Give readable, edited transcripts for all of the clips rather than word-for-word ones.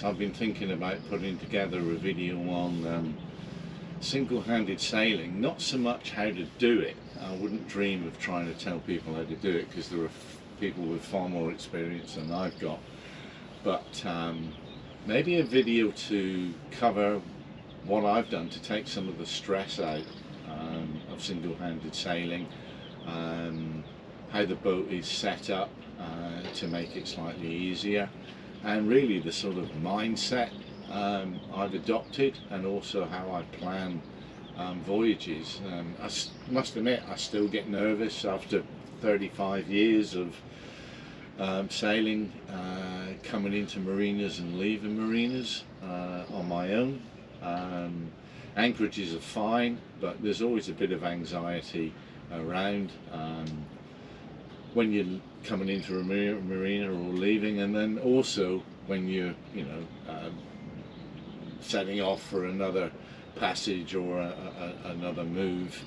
weeks I've been thinking about putting together a video on single-handed sailing. Not so much how to do it. I wouldn't dream of trying to tell people how to do it, because there are people with far more experience than I've got. But maybe a video to cover what I've done to take some of the stress out of single-handed sailing, how the boat is set up to make it slightly easier, and really the sort of mindset I've adopted, and also how I plan voyages. I must admit, I still get nervous after 35 years of sailing, coming into marinas and leaving marinas on my own. Anchorages are fine, but there's always a bit of anxiety around when you're coming into a marina or leaving, and then also when you're, setting off for another passage or another move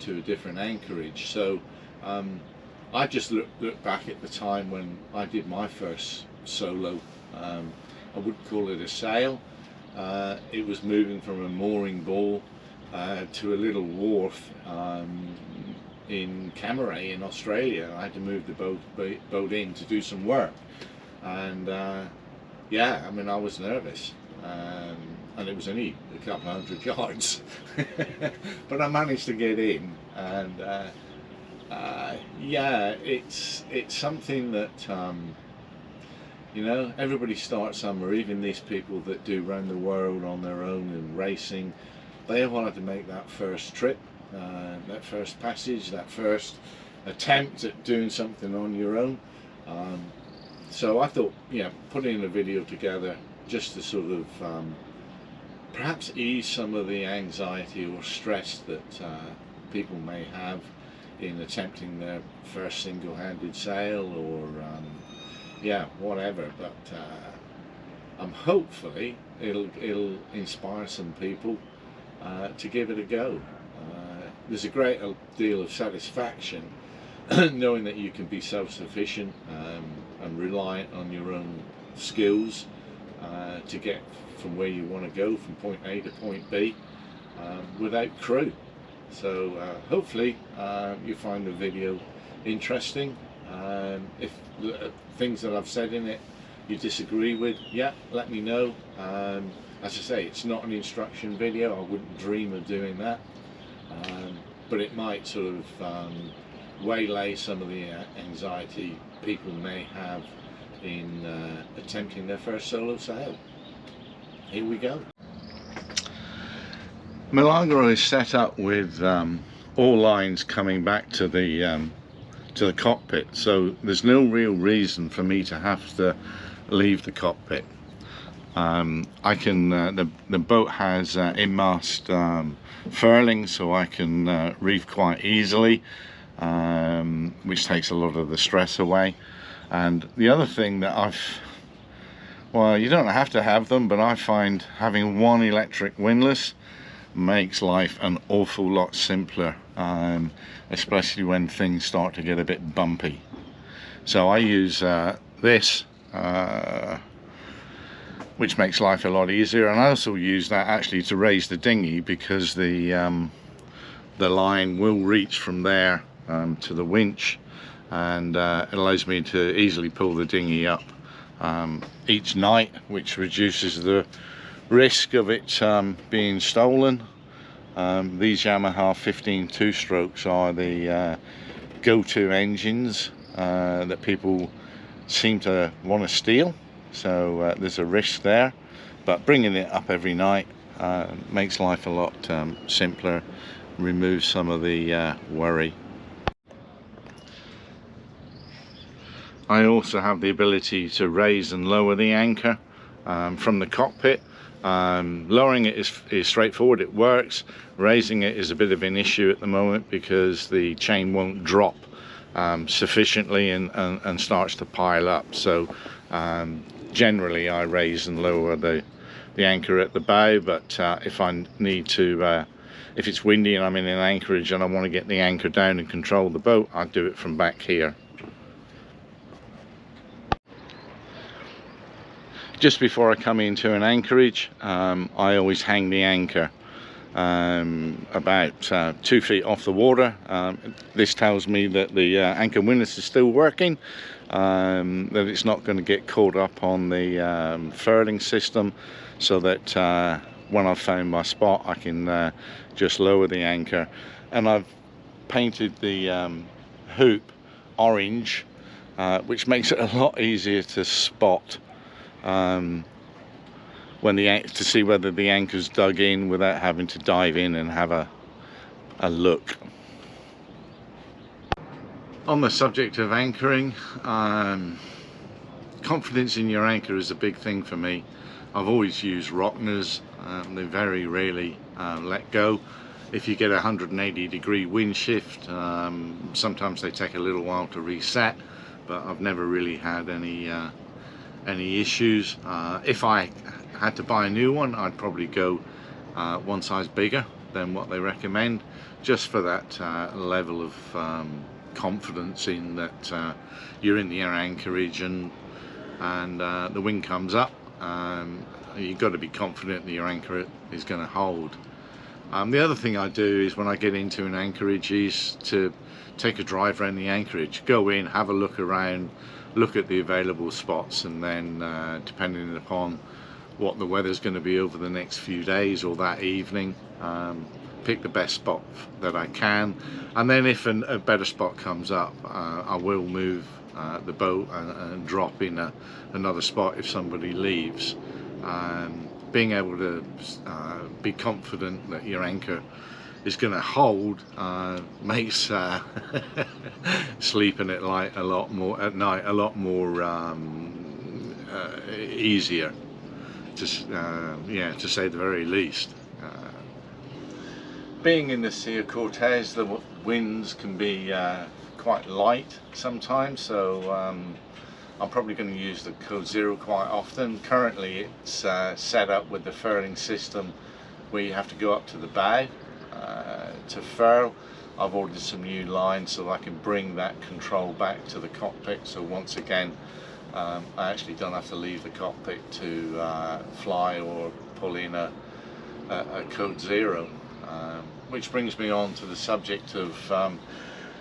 to a different anchorage. So I just look back at the time when I did my first solo. I wouldn't call it a sail. It was moving from a mooring ball to a little wharf in Camaret in Australia. I had to move the boat in to do some work, and yeah, I mean, I was nervous, and it was only a couple of 100 yards, but I managed to get in, and yeah, it's something that everybody starts somewhere. Even these people that do round the world on their own and racing, they wanted to make that first trip, that first passage, that first attempt at doing something on your own. So I thought, putting a video together just to sort of perhaps ease some of the anxiety or stress that people may have in attempting their first single-handed sail, or whatever. But hopefully it'll inspire some people to give it a go. There's a great deal of satisfaction knowing that you can be self-sufficient and reliant on your own skills to get from where you want to go, from point A to point B, without crew. So hopefully you find the video interesting. If things that I've said in it you disagree with, let me know. As I say, it's not an instruction video. I wouldn't dream of doing that, but it might sort of waylay some of the anxiety people may have in attempting their first solo sail. Here we go. Milagro is set up with all lines coming back to the cockpit, so there's no real reason for me to have to leave the cockpit. I can the boat has in-mast furling, so I can reef quite easily, which takes a lot of the stress away. And the other thing that well, you don't have to have them, but I find having one electric windlass makes life an awful lot simpler, especially when things start to get a bit bumpy. So I use this, which makes life a lot easier, and I also use that actually to raise the dinghy, because the line will reach from there to the winch, and it allows me to easily pull the dinghy up each night, which reduces the risk of it being stolen. These Yamaha 15 two-strokes are the go-to engines that people seem to want to steal, so there's a risk there, but bringing it up every night makes life a lot simpler, removes some of the worry. I also have the ability to raise and lower the anchor from the cockpit. Lowering it is straightforward, it works. Raising it is a bit of an issue at the moment because the chain won't drop sufficiently and starts to pile up. So generally I raise and lower the anchor at the bow, but if I need to, if it's windy and I'm in an anchorage and I want to get the anchor down and control the boat, I do it from back here. just before I come into an anchorage, I always hang the anchor about 2 feet off the water. This tells me that the anchor windlass is still working, that it's not going to get caught up on the furling system, so that when I've found my spot I can just lower the anchor. And I've painted the hoop orange, which makes it a lot easier to spot to see whether the anchor's dug in without having to dive in and have a look. On the subject of anchoring, confidence in your anchor is a big thing for me. I've always used Rockners. They very rarely let go. If you get a 180-degree wind shift, sometimes they take a little while to reset, but I've never really had any issues. If I had to buy a new one, I'd probably go one size bigger than what they recommend, just for that level of confidence in that you're in the air anchorage and the wind comes up. You've got to be confident that your anchor is going to hold. The other thing I do is, when I get into an anchorage, is to take a drive around the anchorage, go in, have a look around, look at the available spots, and then depending upon what the weather's going to be over the next few days or that evening, pick the best spot that I can. And then if a better spot comes up, I will move the boat and drop in another spot if somebody leaves. Being able to be confident that your anchor is going to hold makes sleeping at night a lot more easier, to say the very least. Being in the Sea of Cortez, the winds can be quite light sometimes, so I'm probably going to use the Code Zero quite often. Currently it's set up with the furling system where you have to go up to the bow to furl. I've ordered some new lines so I can bring that control back to the cockpit, so once again I actually don't have to leave the cockpit to fly or pull in a Code Zero. Which brings me on to the subject of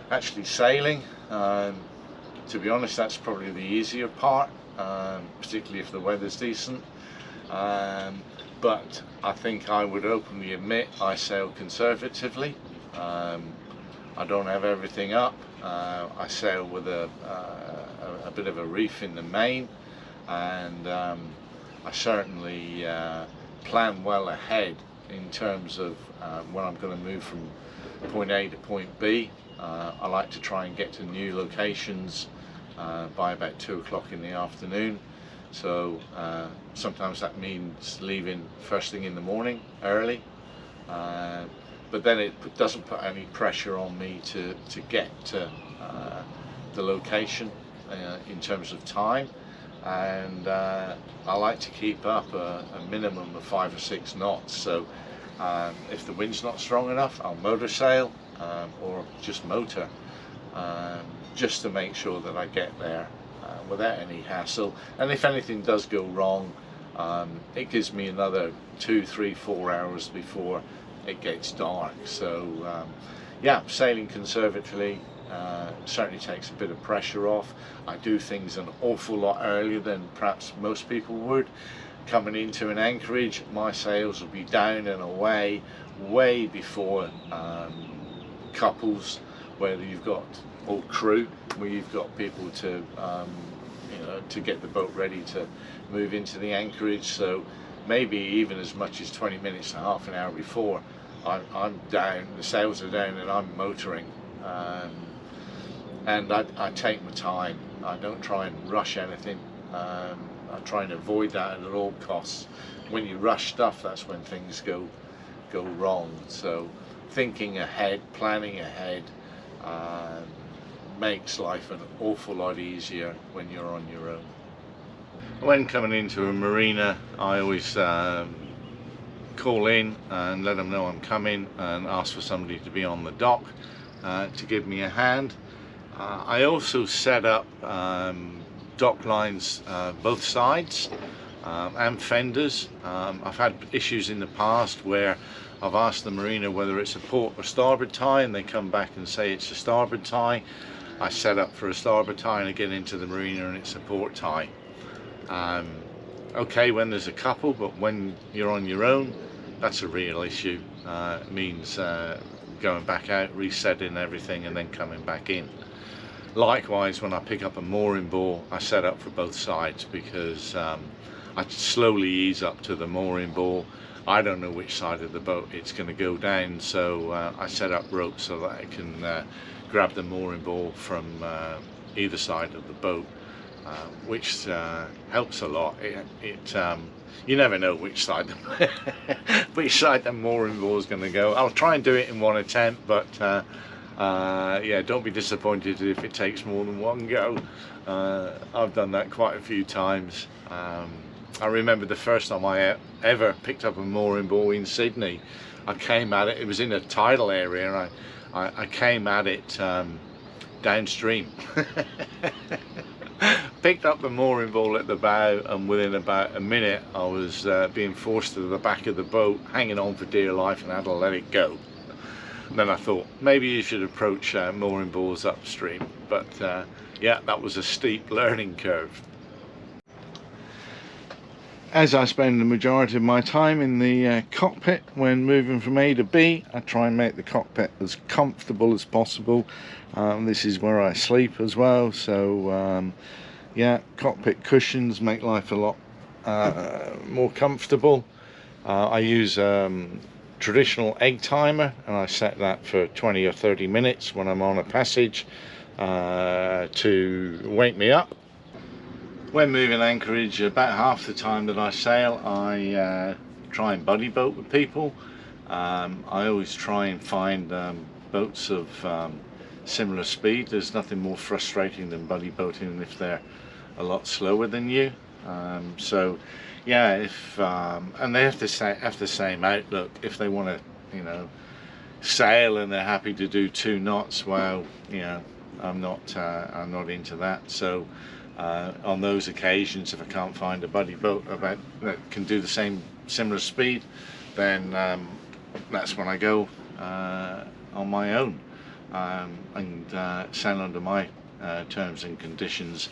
actually sailing. To be honest, that's probably the easier part, particularly if the weather's decent. But I think I would openly admit I sail conservatively. I don't have everything up. I sail with a bit of a reef in the main, and I certainly plan well ahead in terms of when I'm going to move from point A to point B. I like to try and get to new locations by about 2 o'clock in the afternoon. So sometimes that means leaving first thing in the morning, early. But then it doesn't put any pressure on me to get to the location in terms of time. And I like to keep up a minimum of 5 or 6 knots. So if the wind's not strong enough, I'll motor sail or just motor, just to make sure that I get there without any hassle. And if anything does go wrong, it gives me another 2, 3, 4 hours before it gets dark. So yeah, sailing conservatively certainly takes a bit of pressure off. I do things an awful lot earlier than perhaps most people would. Coming into an anchorage, my sails will be down and away way before couples, where you've got all crew, where you've got people to to get the boat ready to move into the anchorage. So maybe even as much as 20 minutes to half an hour before, I'm down, the sails are down, and I'm motoring. And I take my time. I don't try and rush anything. I try and avoid that at all costs. When you rush stuff, that's when things go wrong. So thinking ahead, planning ahead, makes life an awful lot easier when you're on your own. When coming into a marina, I always call in and let them know I'm coming, and ask for somebody to be on the dock to give me a hand. I also set up dock lines both sides, and fenders. I've had issues in the past where I've asked the marina whether it's a port or starboard tie, and they come back and say it's a starboard tie. I set up for a starboard tie and I get into the marina and it's a port tie. Okay when there's a couple, but when you're on your own, that's a real issue. It means going back out, resetting everything and then coming back in. Likewise, when I pick up a mooring ball, I set up for both sides, because I slowly ease up to the mooring ball. I don't know which side of the boat it's going to go down, so I set up ropes so that I can grab the mooring ball from either side of the boat, which helps a lot. You never know which side the mooring ball is going to go. I'll try and do it in one attempt, but yeah, don't be disappointed if it takes more than one go. I've done that quite a few times. I remember the first time I ever picked up a mooring ball in Sydney. I came at it, it was in a tidal area, and I came at it downstream. Picked up the mooring ball at the bow, and within about a minute I was being forced to the back of the boat, hanging on for dear life, and I had to let it go. And then I thought maybe you should approach mooring balls upstream, but yeah, that was a steep learning curve. As I spend the majority of my time in the cockpit when moving from A to B, I try and make the cockpit as comfortable as possible. This is where I sleep as well, so yeah, cockpit cushions make life a lot more comfortable. I use traditional egg timer, and I set that for 20 or 30 minutes when I'm on a passage to wake me up. When moving anchorage, about half the time that I sail, I try and buddy boat with people. I always try and find boats of similar speed. There's nothing more frustrating than buddy boating if they're a lot slower than you. So yeah, if and they have the same outlook. If they want to, you know, sail and they're happy to do 2 knots, well, you know, I'm not into that. So on those occasions, if I can't find a buddy boat that can do the similar speed, then that's when I go on my own and sail under my terms and conditions.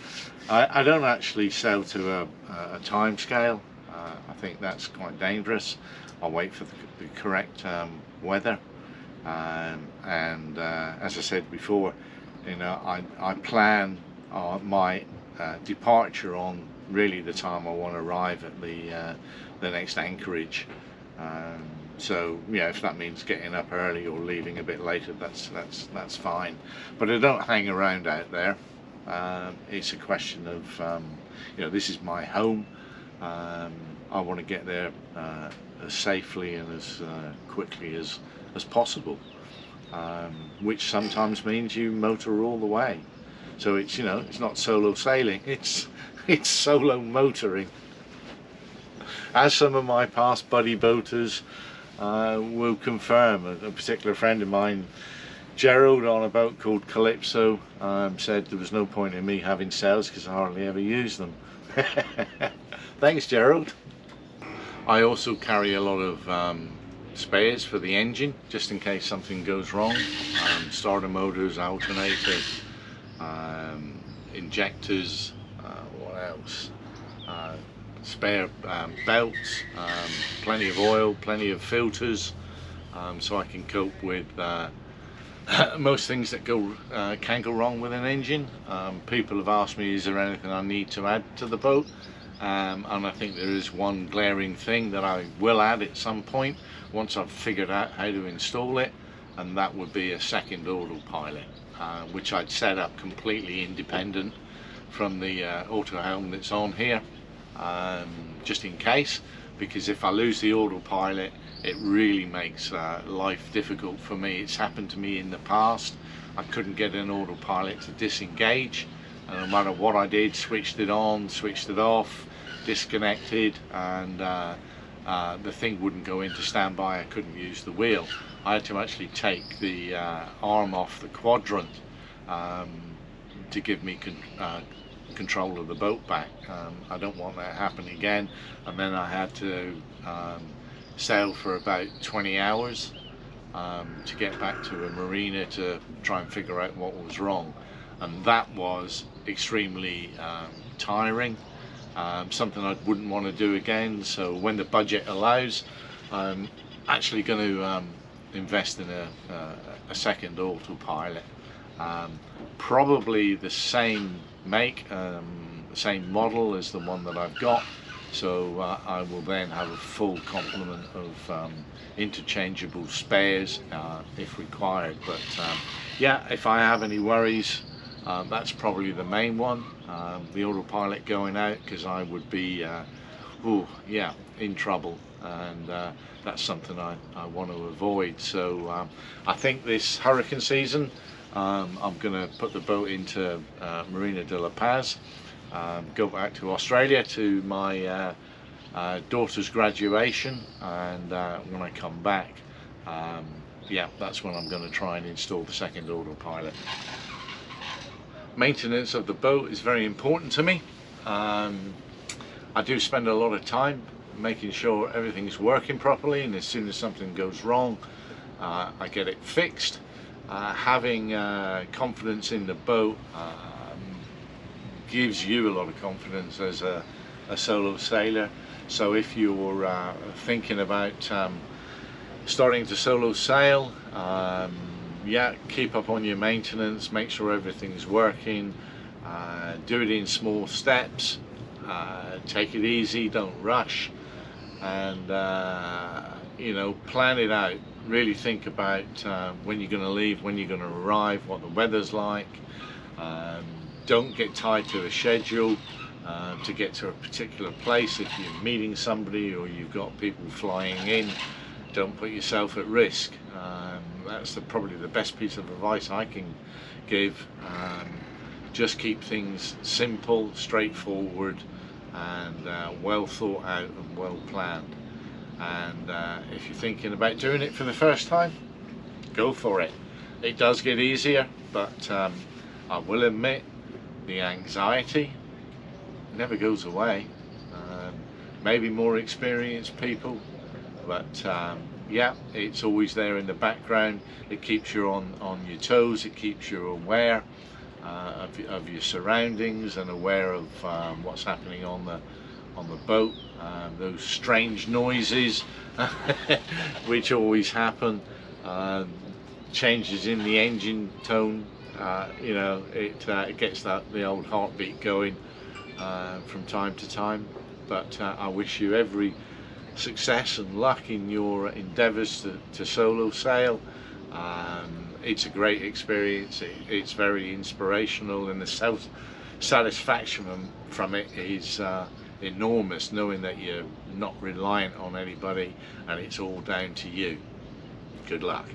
I don't actually sail to a time scale. I think that's quite dangerous. I'll wait for the correct weather, and as I said before, you know, I plan my departure on really the time I want to arrive at the next anchorage. So yeah, if that means getting up early or leaving a bit later, that's fine. But I don't hang around out there. It's a question of you know, this is my home. I want to get there as safely and as quickly as possible, which sometimes means you motor all the way. So it's, you know, it's not solo sailing, it's solo motoring. As some of my past buddy boaters will confirm, a particular friend of mine, Gerald, on a boat called Calypso, said there was no point in me having sails because I hardly ever use them. Thanks, Gerald. I also carry a lot of spares for the engine, just in case something goes wrong. Starter motors, alternator, injectors, what else? Spare belts, plenty of oil, plenty of filters, so I can cope with most things that can go wrong with an engine. People have asked me, is there anything I need to add to the boat? And I think there is one glaring thing that I will add at some point once I've figured out how to install it, and that would be a second autopilot, which I'd set up completely independent from the auto helm that's on here, just in case, because if I lose the autopilot, it really makes life difficult for me. It's happened to me in the past. I couldn't get an autopilot to disengage, and no matter what I did, switched it on, switched it off, disconnected, and the thing wouldn't go into standby. I couldn't use the wheel. I had to actually take the arm off the quadrant to give me control of the boat back. I don't want that to happen again. And then I had to sail for about 20 hours to get back to a marina to try and figure out what was wrong, and that was extremely tiring. Something I wouldn't want to do again. So when the budget allows, I'm actually going to invest in a second autopilot, probably the same make, same model as the one that I've got, so I will then have a full complement of interchangeable spares if required. But yeah, if I have any worries, that's probably the main one, the autopilot going out, because I would be in trouble, and that's something I want to avoid. So I think this hurricane season I'm going to put the boat into Marina de La Paz, go back to Australia to my daughter's graduation, and when I come back, yeah, that's when I'm going to try and install the second autopilot. Maintenance of the boat is very important to me. I do spend a lot of time making sure everything's working properly, and as soon as something goes wrong, I get it fixed. Having confidence in the boat gives you a lot of confidence as a solo sailor. So if you're thinking about starting to solo sail, yeah, keep up on your maintenance, make sure everything's working, do it in small steps, take it easy, don't rush, and you know, plan it out. Really think about when you're going to leave, when you're going to arrive, what the weather's like. Don't get tied to a schedule to get to a particular place. If you're meeting somebody or you've got people flying in, don't put yourself at risk. That's probably the best piece of advice I can give. Just keep things simple, straightforward, and well thought out and well planned. And if you're thinking about doing it for the first time, go for it. It does get easier, but I will admit the anxiety never goes away. Maybe more experienced people, but yeah, it's always there in the background. It keeps you on your toes, it keeps you aware of your surroundings and aware of what's happening on the boat, those strange noises which always happen, changes in the engine tone, you know, it gets the old heartbeat going from time to time. But I wish you every success and luck in your endeavours to solo sail. It's a great experience, it's very inspirational, and the satisfaction from it is enormous, knowing that you're not reliant on anybody and it's all down to you. Good luck.